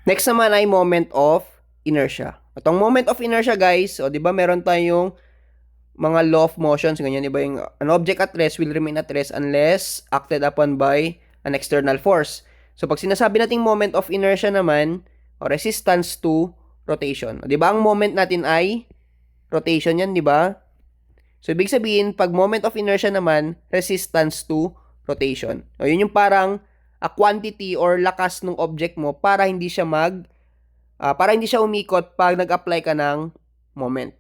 Next naman ay moment of inertia. Itong moment of inertia, guys, o 'di ba meron tayong mga law of motions, ganyan, 'di ba, yung an object at rest will remain at rest unless acted upon by an external force. So pag sinasabi nating moment of inertia naman, o resistance to rotation. O 'di ba ang moment natin ay rotation 'yan, 'di ba? So ibig sabihin, pag moment of inertia naman, resistance to rotation. O yun yung parang a quantity or lakas ng object mo para hindi siya para hindi siya umikot pag nag-apply ka ng moment.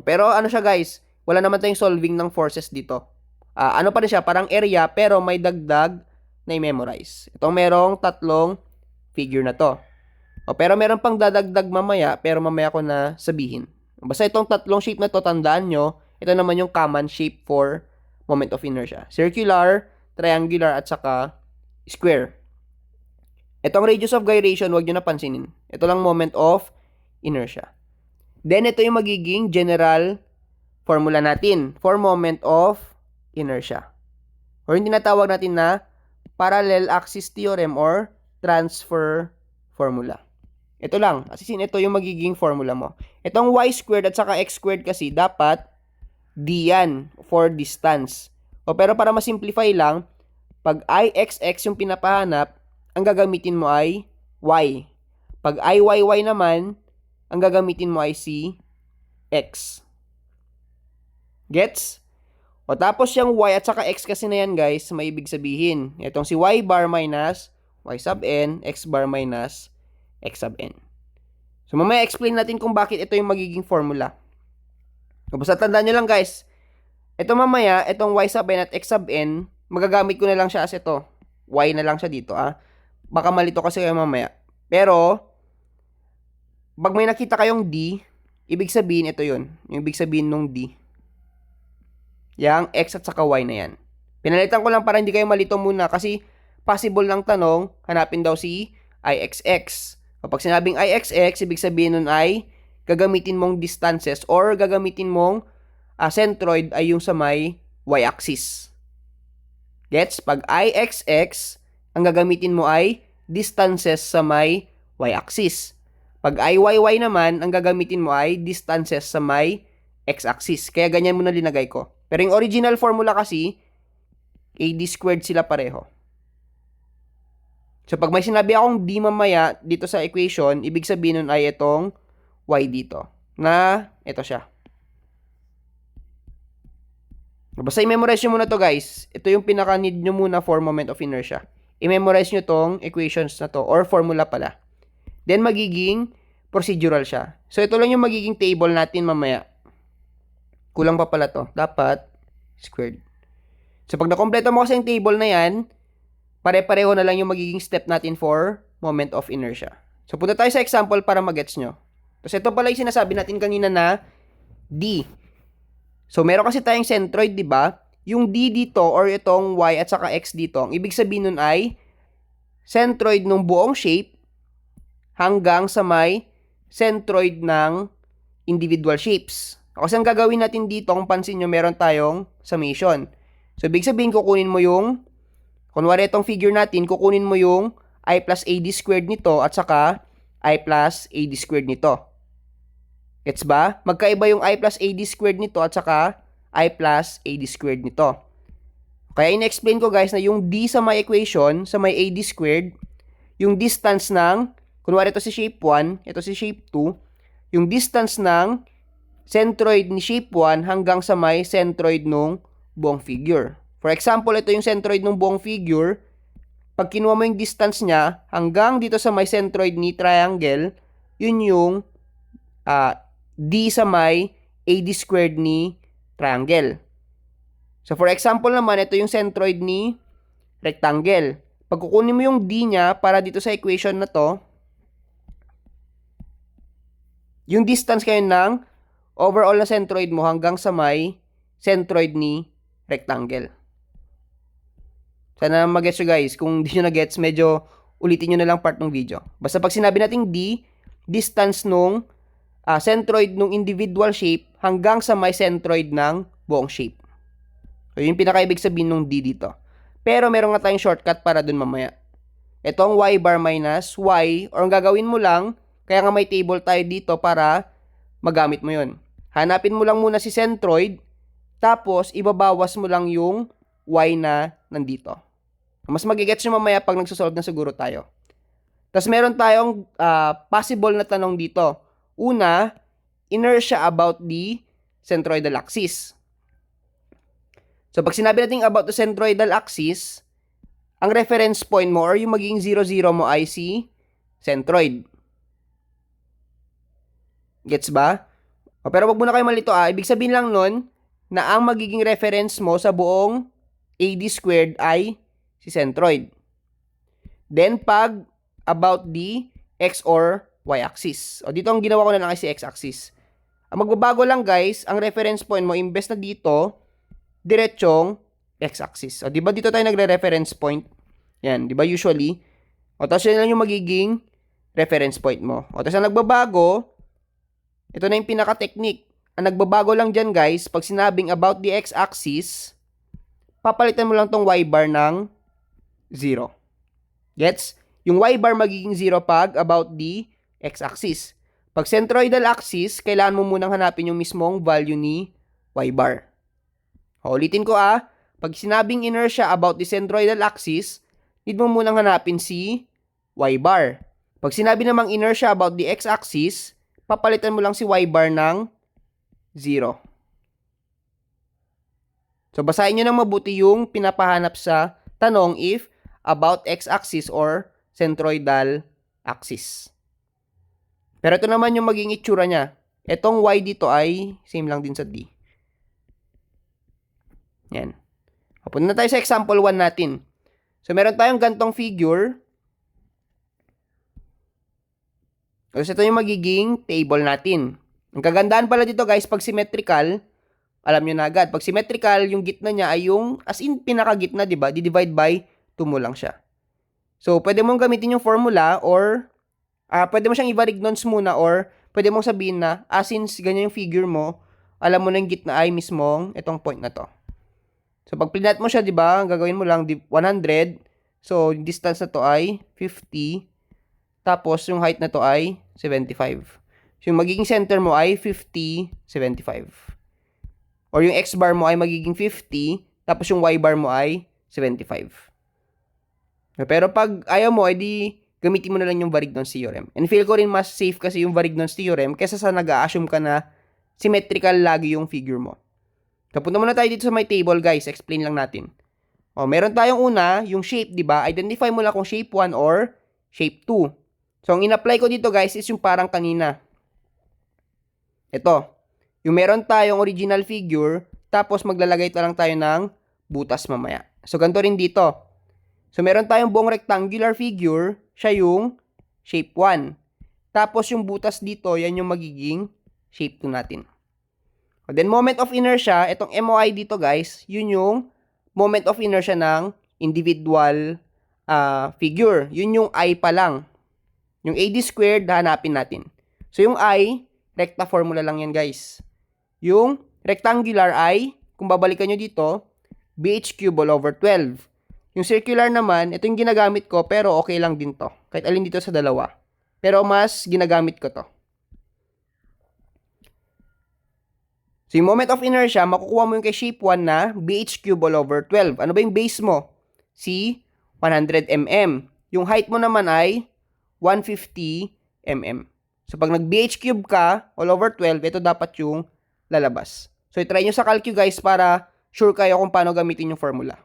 Pero ano siya, guys, wala naman tayong solving ng forces dito. Ano pa rin siya, parang area pero may dagdag na i-memorize. Itong merong tatlong figure na to. Pero meron pang dadagdag mamaya, pero mamaya ko na sabihin. Basta itong tatlong shape na to, tandaan nyo, ito naman yung common shape for moment of inertia. Circular, triangular, at saka square. Itong radius of gyration, huwag nyo napansinin. Ito lang moment of inertia. Then, ito yung magiging general formula natin for moment of inertia. Or yung tinatawag natin na parallel axis theorem or transfer formula. Ito lang. As in, ito yung magiging formula mo. Itong y squared at saka x squared kasi dapat d yan for distance. Pero para ma-simplify lang, pag ixx yung pinapahanap, ang gagamitin mo ay y. Pag iyy naman, ang gagamitin mo ay si x. Gets? Tapos yung y at saka x kasi na yan, guys, may ibig sabihin. Itong si y bar minus y sub n, x bar minus x sub n. So mamaya explain natin kung bakit ito yung magiging formula. Basta tandaan nyo lang, guys, ito mamaya, itong y sub n at x sub n, magagamit ko na lang siya as ito. Y na lang siya dito, Baka malito kasi kayo mamaya. Pero, pag may nakita kayong D, ibig sabihin ito yun. Yung ibig sabihin nung D. Yang X at saka Y na yan. Pinalitan ko lang para hindi kayo malito muna kasi possible ng tanong, hanapin daw si IXX. Pag sinabing IXX, ibig sabihin nun ay gagamitin mong distances or gagamitin mong centroid ay yung sa may y-axis. Gets? Pag IXX, ang gagamitin mo ay distances sa may y-axis. Pag IYY naman, ang gagamitin mo ay distances sa may x-axis. Kaya ganyan mo na linagay ko. Pero yung original formula kasi, AD squared sila pareho. So pag may sinabi akong D mamaya dito sa equation, ibig sabihin nun ay itong y dito. Na ito siya. Basta i-memorize nyo muna to, guys. Ito yung pinaka-need nyo muna for moment of inertia. I-memorize nyo tong equations na to or formula pala. Then magiging procedural siya. So ito lang yung magiging table natin mamaya. Kulang pa pala to. Dapat squared. So pag nakompleto mo kasi yung table na yan, pare-pareho na lang yung magiging step natin for moment of inertia. So punta tayo sa example para magets nyo. Tapos ito pala yung sinasabi natin kanina na D. So meron kasi tayong centroid, di ba? Yung D dito or itong Y at saka X dito, ang ibig sabihin nun ay centroid ng buong shape hanggang sa may centroid ng individual shapes. Kasi ang gagawin natin dito, kung pansin nyo, meron tayong summation. So ibig sabihin, kukunin mo yung, kunwari itong figure natin, kukunin mo yung I plus AD squared nito at saka I plus AD squared nito. Gets ba? Magkaiba yung I plus AD squared nito at saka I plus AD squared nito. Kaya in-explain ko, guys, na yung D sa may equation, sa may AD squared, yung distance ng, kunwari ito si shape 1, ito si shape 2, yung distance ng centroid ni shape 1 hanggang sa may centroid nung buong figure. For example, ito yung centroid nung buong figure. Pag kinuha mo yung distance niya hanggang dito sa may centroid ni triangle, yun yung D sa may AD squared ni triangle. So for example naman, ito yung centroid ni rectangle. Pag kukunin mo yung D niya para dito sa equation na to, yung distance kayo ng overall na centroid mo hanggang sa may centroid ni rectangle. Sana mag-gets nyo, guys. Kung di nyo na-gets, medyo ulitin nyo na lang part ng video. Basta pag sinabi natin D, distance nung centroid nung individual shape hanggang sa may centroid ng buong shape. So, yung pinaka-ibig sabihin nung D dito. Pero meron nga tayong shortcut para dun mamaya. Itong y bar minus y, or ang gagawin mo lang, kaya nga may table tayo dito para magamit mo yun. Hanapin mo lang muna si centroid, tapos ibabawas mo lang yung y na nandito. Mas magigets nyo mamaya pag nagsosolve na siguro tayo. Tapos meron tayong possible na tanong dito. Una, inertia about the centroidal axis. So pag sinabi natin about the centroidal axis, ang reference point mo or yung magiging 0, 0 mo ay si centroid. Gets ba? Pero wag muna kayo malito Ibig sabihin lang nun na ang magiging reference mo sa buong AD squared ay si centroid. Then pag about the x or y axis. O dito ang ginawa ko na lang ay si x axis. Ang magbabago lang guys, ang reference point mo imbes na dito, diretsong x axis. O di ba dito tayo nagre-reference point? Yan, di ba usually? O tapos yun lang yung magiging reference point mo. O tapos ang nagbabago, ito na yung pinaka-technique. Ang nagbabago lang dyan guys, pag sinabing about the x-axis, papalitan mo lang tong y-bar ng 0. Gets? Yung y-bar magiging 0 pag about the x-axis. Pag centroidal axis, kailangan mo munang hanapin yung mismong value ni y-bar. Ulitin ko pag sinabing inertia about the centroidal axis, need mo munang hanapin si y-bar. Pag sinabi namang inertia about the x-axis, papalitan mo lang si y-bar ng 0. So, basahin nyo nang mabuti yung pinapahanap sa tanong if about x-axis or centroidal axis. Pero ito naman yung maging itsura niya. Itong y dito ay same lang din sa d. Yan. Punta na tayo sa example 1 natin. So, meron tayong gantong figure. Tapos ito yung magiging table natin. Ang kagandahan pala dito guys, pag symmetrical, alam nyo na agad. Pag symmetrical, yung gitna niya ay yung, as in, pinakagitna, diba? Di-divide by 2 mo lang siya. So, pwede mong gamitin yung formula or, pwede mo siyang i-varignons muna or, pwede mong sabihin na, since ganyan yung figure mo, alam mo na yung gitna ay mismong itong point na to. So, pag plinat mo siya, diba? Ang gagawin mo lang, 100. So, yung distance na to ay 50. Tapos, yung height na to ay 75. So, yung magiging center mo ay 50, 75. Or yung x bar mo ay magiging 50, tapos yung y bar mo ay 75. Pero pag ayaw mo, edi gamitin mo na lang yung Varignon's theorem. And feel ko rin mas safe kasi yung Varignon's theorem kaysa sa nag-a-assume ka na symmetrical lagi yung figure mo. Punta muna tayo dito sa my table, guys. Explain lang natin. Meron tayong una, yung shape, di ba? Identify mo lang kung shape 1 or shape 2. So, ang in-apply ko dito, guys, is yung parang kanina. Ito. Yung meron tayong original figure, tapos maglalagay lang tayo ng butas mamaya. So, ganito rin dito. So, meron tayong buong rectangular figure, siya yung shape 1. Tapos, yung butas dito, yan yung magiging shape 2 natin. Then, moment of inertia, itong MOI dito, guys, yun yung moment of inertia ng individual figure. Yun yung I pa lang. Yung AD squared, hanapin natin. So, yung I, recta formula lang yan, guys. Yung rectangular I, kung babalikan nyo dito, BH cube all over 12. Yung circular naman, ito yung ginagamit ko, pero okay lang din to. Kahit alin dito sa dalawa. Pero mas ginagamit ko to. So, yung moment of inertia, makukuha mo yung kay shape 1 na BH cube all over 12. Ano ba yung base mo? Si 100 mm. Yung height mo naman ay 150 mm. So, pag nag-BH cube ka, all over 12, ito dapat yung lalabas. So, i-try nyo sa calcu guys para sure kayo kung paano gamitin yung formula.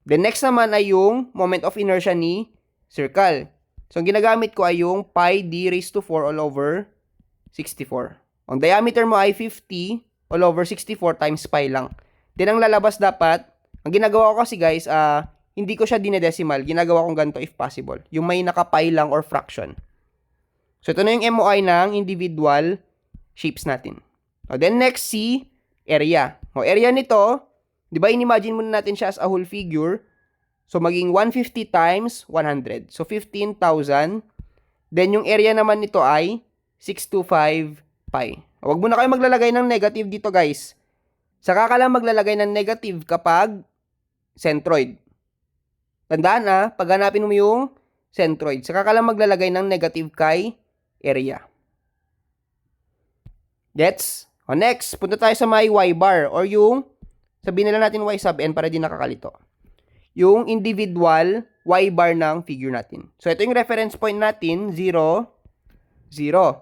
The next naman ay yung moment of inertia ni circle. So, ang ginagamit ko ay yung pi d raised to 4 all over 64. Ang diameter mo ay 50 all over 64 times pi lang. Then, ang lalabas dapat, ang ginagawa ko kasi guys, hindi ko siya dinedecimal. Ginagawa kong ganito if possible. Yung may naka-pi lang or fraction. So, ito na yung MOI ng individual shapes natin. Then, next, si area. Area nito, di ba, in-imagine muna natin siya as a whole figure. So, maging 150 times 100. So, 15,000. Then, yung area naman nito ay 625 pi. Huwag mo na kayo maglalagay ng negative dito, guys. Saka ka lang maglalagay ng negative kapag centroid. Tandaan pag hanapin mo yung centroid, saka ka lang maglalagay ng negative kay area. Gets? O next, punta tayo sa may y bar or yung, sabihin na lang natin y sub n para di nakakalito. Yung individual y bar ng figure natin. So, ito yung reference point natin, 0, 0.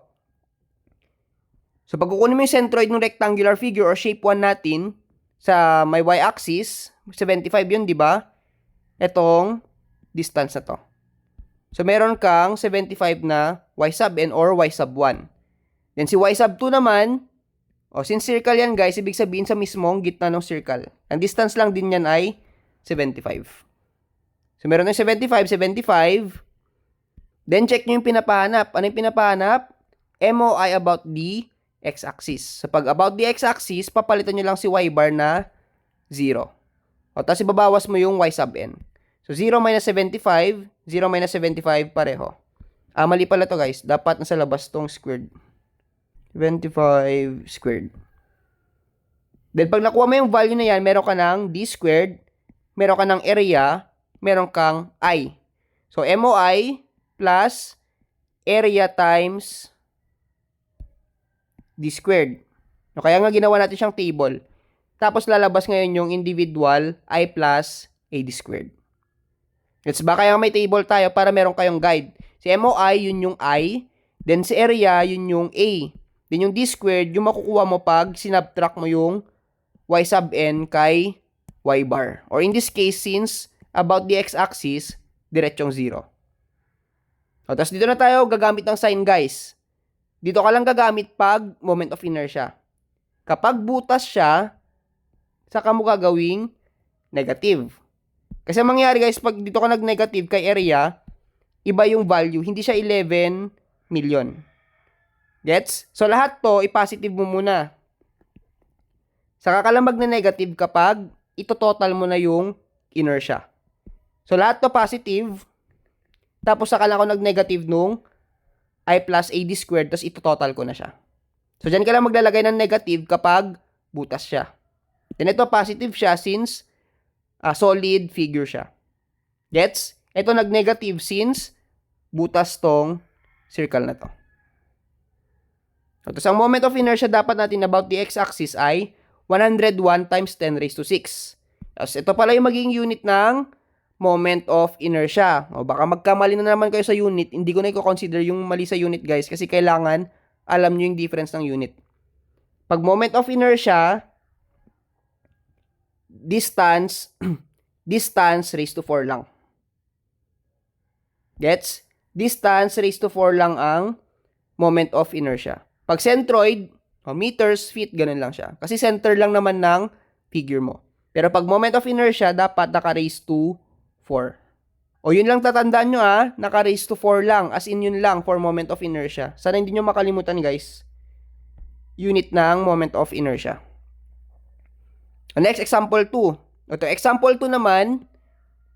So, pag kukunin mo yung centroid ng rectangular figure or shape 1 natin sa may y-axis, 75 yun, di ba? Itong distance na to. So, meron kang 75 na y sub n or y sub 1. Then, si y sub 2 naman, since circle yan guys, ibig sabihin sa mismong gitna ng circle. Ang distance lang din yan ay 75. So, meron ng 75, 75. Then, check nyo yung pinapahanap. Ano yung pinapahanap? MOI about the x-axis. So, pag about the x-axis, papalitan nyo lang si y bar na 0. Tapos, ibabawas mo yung y sub n. So, 0 minus 75, 0 minus 75, pareho. Mali pala to guys. Dapat nasa labas tong squared. 25 squared. Then, pag nakuha mo yung value na yan, meron ka ng d squared, meron ka ng area, meron kang I. So, MOI plus area times d squared. No, kaya nga ginawa natin siyang table. Tapos, lalabas ngayon yung individual I plus AD squared. Gets ba? Kaya may table tayo para meron kayong guide. Si MOI, yun yung I. Then, si area, yun yung A. Then, yung d squared, yung makukuha mo pag sinubtract mo yung y sub n kay y bar. Or in this case, since about the x-axis, diretsong 0. Tapos dito na tayo gagamit ng sign guys. Dito ka lang gagamit pag moment of inertia. Kapag butas siya, saka mo gagawing negative. Kasi ang mangyari guys, pag dito ka nag-negative kay area, iba yung value. Hindi siya 11 million. Gets? So lahat to, i-positive mo muna. Saka ka lang magne-negative kapag ito-total mo na yung inertia. So, lahat to positive. Tapos, saka lang ako nag-negative nung I plus AD squared. Tapos, ito-total ko na siya. So, dyan ka lang maglalagay ng negative kapag butas siya. Then, ito positive siya since solid figure siya. Gets? Ito nag-negative since butas tong circle na to. So, tapos, ang moment of inertia dapat natin about the x-axis ay 101 times 10 raised to 6. Tapos, ito pala yung magiging unit ng moment of inertia. O baka magkamali na naman kayo sa unit. Hindi ko na i-consider yung mali sa unit, guys, kasi kailangan alam nyo yung difference ng unit. Pag moment of inertia, distance raised to 4 lang. Gets? Distance raised to 4 lang ang moment of inertia. Pag centroid, meters, feet, ganun lang siya. Kasi center lang naman ng figure mo. Pero pag moment of inertia, dapat naka-raise to 4. O yun lang tatandaan nyo naka-raise to 4 lang. As in yun lang for moment of inertia. Sana hindi nyo makalimutan guys. Unit ng moment of inertia. Next, example 2. Ito, example 2 naman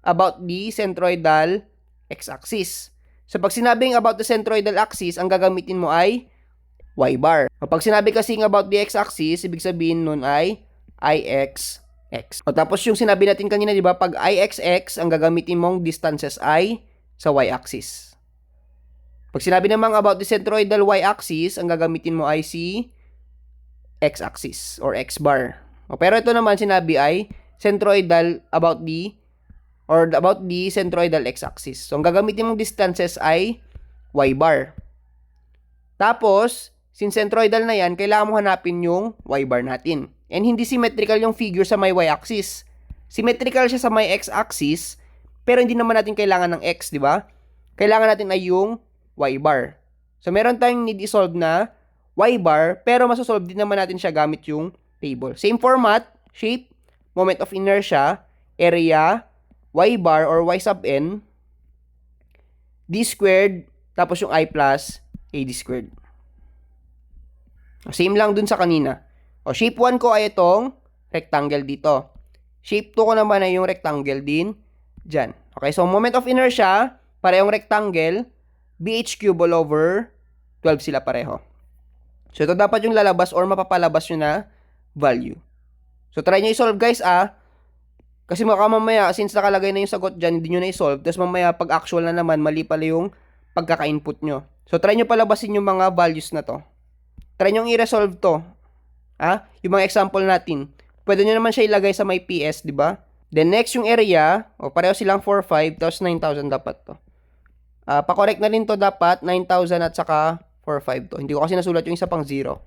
about the centroidal x-axis. So pag sinabing about the centroidal axis, ang gagamitin mo ay y bar. Pag sinabi kasing about the x-axis, ibig sabihin nun ay ix x. Tapos yung sinabi natin kanina, di ba? Pag ixx, ang gagamitin mong distances ay sa y-axis. Pag sinabi namang about the centroidal y-axis, ang gagamitin mo ay si x-axis or x-bar. Pero ito naman sinabi ay centroidal about the centroidal x-axis. So, ang gagamitin mong distances ay y-bar. Tapos, since centroidal na yan, kailangan mo hanapin yung y-bar natin. And hindi symmetrical yung figure sa may y-axis. Symmetrical siya sa may x-axis, pero hindi naman natin kailangan ng x, di ba? Kailangan natin ay yung y-bar. So, meron tayong need i-solve na y-bar, pero masosolve din naman natin siya gamit yung table. Same format, shape, moment of inertia, area, y-bar or y sub n, d squared, tapos yung I plus AD squared. Same lang dun sa kanina. Shape 1 ko ay itong rectangle dito. Shape 2 ko naman ay yung rectangle din dyan. Okay, so moment of inertia, parehong rectangle, BH cube all over 12 sila pareho. So, ito dapat yung lalabas or mapapalabas nyo na value. So, try nyo i-solve guys Kasi baka mamaya, since nakalagay na yung sagot dyan, hindi nyo na-solve, tapos mamaya pag actual na naman, mali pala yung pagkaka-input nyo. So, try nyo palabasin yung mga values na to. Try nyo i-resolve to. Yung mga example natin. Pwede nyo naman siya ilagay sa may PS, di ba? Then, next yung area, pareho silang 4, 5, tapos 9,000 dapat to. Pa-correct na rin to dapat, 9,000 at saka 4, 5 to. Hindi ko kasi nasulat yung isa pang 0.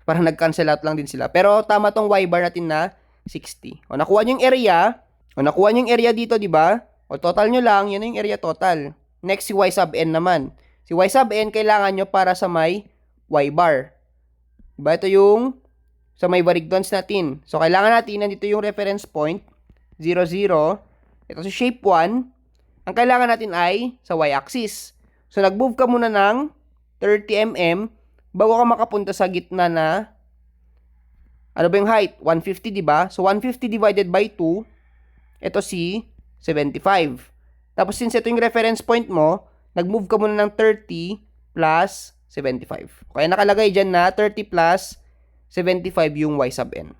Parang nag-cancel out lang din sila. Pero tama tong y bar natin na 60. Nakuha nyo yung area. Nakuha nyo yung area dito, di ba? Total nyo lang, yan yung area total. Next, si y sub n naman. Si y sub n, kailangan nyo para sa may y bar. Diba? Ito yung sa may varigdons natin. So, kailangan natin, nandito yung reference point, 0, 0. Ito si shape 1. Ang kailangan natin ay sa y-axis. So, nag-move ka muna ng 30 mm bago ka makapunta sa gitna na ano ba yung height? 150, di ba? So, 150 divided by 2, ito si 75. Tapos, since ito yung reference point mo, nag-move ka muna ng 30 plus 75. Kaya nakalagay dyan na 30 plus 75 yung y sub n.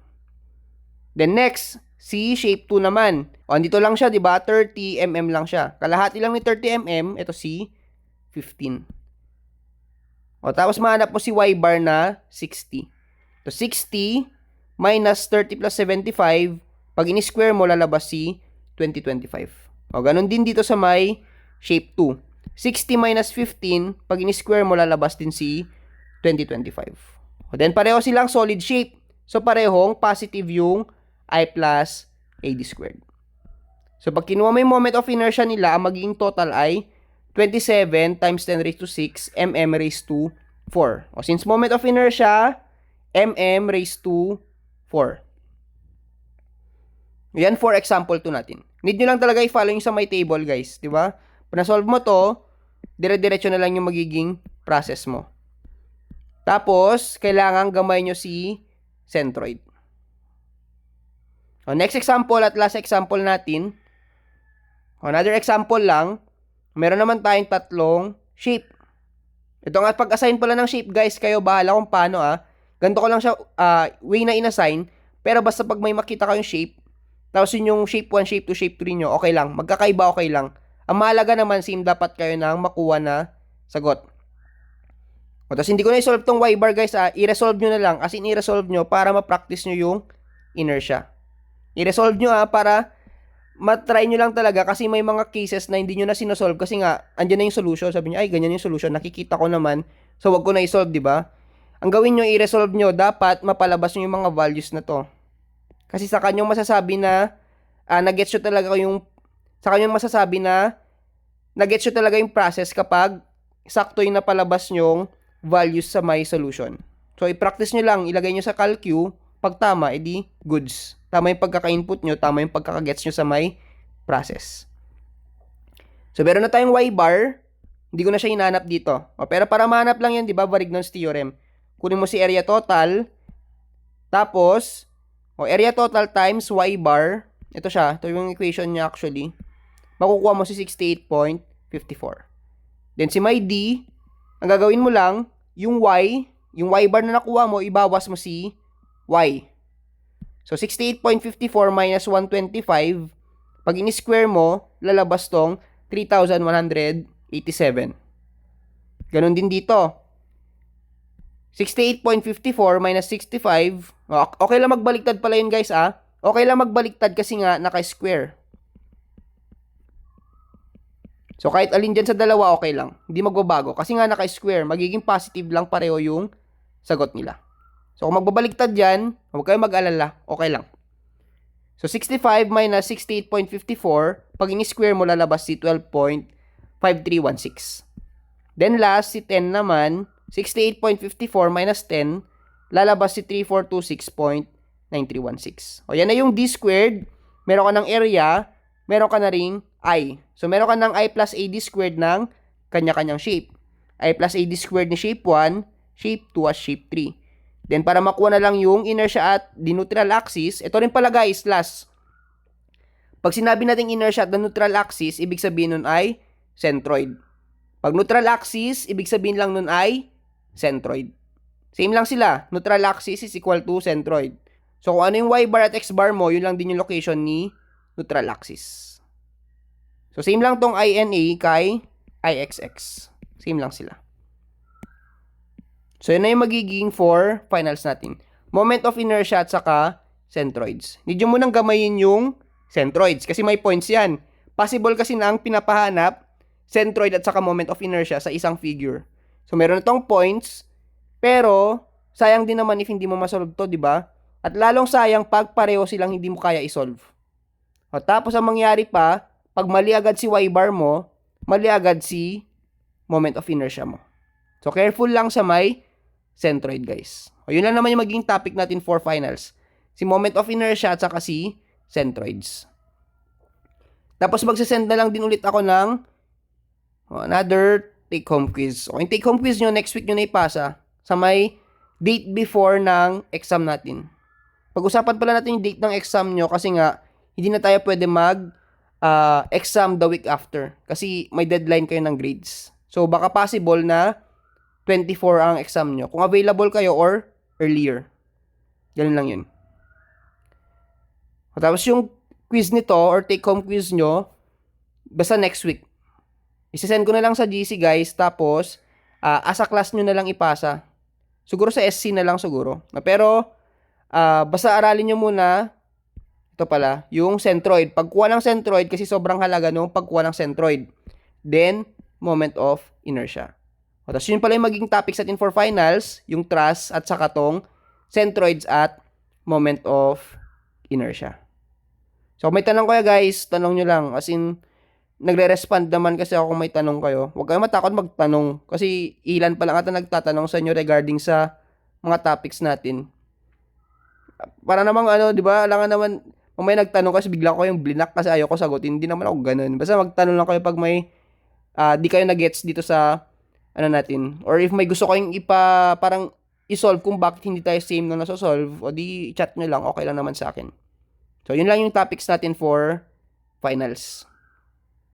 Then, next, si shape 2 naman. Andito lang siya, di ba? 30 mm lang siya. Kalahati lang ni 30 mm, ito si 15. Tapos mahanap mo si y bar na 60. So, 60 minus 30 plus 75, pag in-square mo, lalabas si 2025. Ganun din dito sa may shape 2. 60 minus 15, pag in-square mo, lalabas din si 2025. Then, pareho silang solid shape. So, parehong positive yung I plus AD squared. So, pag kinuha mo yung moment of inertia nila, ang magiging total ay 27 times 10 raised to 6 mm raised to 4. Since moment of inertia, mm raised to 4. Yan for example 2 natin. Need nyo lang talaga i-follow yung sa my table, guys. Diba? Pag na-solve mo to, dire-diretso na lang yung magiging process mo. Tapos, kailangan gamay nyo si centroid. Next example at last example natin. Another example lang. Meron naman tayong tatlong shape. Ito nga, pag-assign pala ng shape, guys, kayo bahala kung paano Ganito ko lang siya, way na in-assign. Pero basta pag may makita kayong shape, tapos yun yung shape 1, shape 2, shape 3 nyo, okay lang. Magkakaiba, okay lang. Ang mahalaga naman, same dapat kayo ng makuha na sagot. Tapos hindi ko na i-solve tong y bar, guys. I-resolve nyo na lang. As in, i-resolve nyo para ma-practice nyo yung inertia. I-resolve nyo para matry nyo lang talaga kasi may mga cases na hindi nyo na sinosolve kasi nga, andyan na yung solution. Sabi nyo, ay, ganyan yung solution. Nakikita ko naman. So, wag ko na i-solve, di ba? Ang gawin nyo, i-resolve nyo, dapat mapalabas nyo yung mga values na to. Kasi sa kanyang masasabi na, nag-gets nyo talaga yung, sa kanyang masasabi na, nag-gets nyo talaga yung process kapag sakto yung napalabas nyong values sa my solution. So, i-practice nyo lang, ilagay nyo sa calcu, pag tama, edi goods. Tama yung pagkaka-input nyo, tama yung pagkaka-gets nyo sa my process. So, meron na tayong y bar. Hindi ko na siya hinanap dito. Pero para mahanap lang yan, di ba, Varignon's theorem. Kunin mo si area total. Tapos, area total times y bar. Ito siya. Ito yung equation niya actually. Makukuha mo si 68.54. Then, si my d, ang gagawin mo lang, yung y bar na nakuha mo, ibawas mo si y. So, 68.54 minus 125, pag in-square mo, lalabas tong 3,187. Ganon din dito. 68.54 minus 65, okay lang magbaliktad pala yun, guys, Okay lang magbaliktad kasi nga naka-square. So, kahit alin dyan sa dalawa, okay lang. Hindi magbabago. Kasi nga naka-square, magiging positive lang pareho yung sagot nila. So, kung magbabaliktad dyan, huwag kayong mag-alala. Okay lang. So, 65 minus 68.54, pag in-square mo, lalabas si 12.5316. Then, last, si 10 naman, 68.54 minus 10, lalabas si 3426.9316. Yan na yung d squared. Meron ka ng area, meron ka na ring I. So, meron ka ng I plus AD squared ng kanya-kanyang shape. I plus AD squared ni shape 1, shape 2 at shape 3. Then, para makuha na lang yung inertia at the neutral axis, ito rin pala, guys, last. Pag sinabi natin inertia at the neutral axis, ibig sabihin nun ay centroid. Pag neutral axis, ibig sabihin lang nun ay centroid. Same lang sila. Neutral axis is equal to centroid. So, kung ano yung y bar at x bar mo, yun lang din yung location ni neutral axis. So, same lang tong INA kay IXX. Same lang sila. So, yun na yung magiging for finals natin. Moment of inertia at saka centroids. Need nyo munang gamayin yung centroids kasi may points yan. Possible kasi na ang pinapahanap, centroid at saka moment of inertia sa isang figure. So, meron na tong points, pero sayang din naman if hindi mo masolve to, di ba? At lalong sayang pag pareho silang hindi mo kaya isolve. O, tapos ang mangyari pa, pag mali agad si y-bar mo, mali agad si moment of inertia mo. So, careful lang sa may centroid, guys. O, yun lang naman yung magiging topic natin for finals. Si moment of inertia at saka si centroids. Tapos, magsasend na lang din ulit ako ng another take-home quiz. O, yung take-home quiz nyo, next week nyo na ipasa sa may date before ng exam natin. Pag-usapan pala natin yung date ng exam nyo kasi nga, hindi na tayo pwede exam the week after. Kasi may deadline kayo ng grades. So, baka possible na 24 ang exam nyo. Kung available kayo or earlier. Ganun lang yun. Tapos yung quiz nito or take-home quiz nyo, basta next week. Isasend ko na lang sa GC, guys. Tapos, as a class nyo na lang ipasa. Siguro sa SC na lang siguro. Pero, basta aralin nyo muna, ito pala, yung centroid. Pagkuha ng centroid, kasi sobrang halaga nung pagkuha ng centroid. Then, moment of inertia. Tapos yun pala yung magiging topics natin for finals, yung thrust at saka tong centroids at moment of inertia. So, kung may tanong kayo, guys, tanong nyo lang. As in, nagre-respond naman kasi ako kung may tanong kayo. Huwag kayong matakot magtanong. Kasi ilan pa lang ata nagtatanong sa inyo regarding sa mga topics natin. Para namang di ba, alangan naman, may nagtanong kasi bigla ko yung blinak kasi ayoko sagutin. Hindi naman ako ganun. Basta magtanong lang kayo pag may di kayo na-gets dito sa natin. Or if may gusto kayong parang i-solve kung bakit hindi tayo same nung nasa-solve, o di chat nyo lang, okay lang naman sa akin. So, yun lang yung topics natin for finals.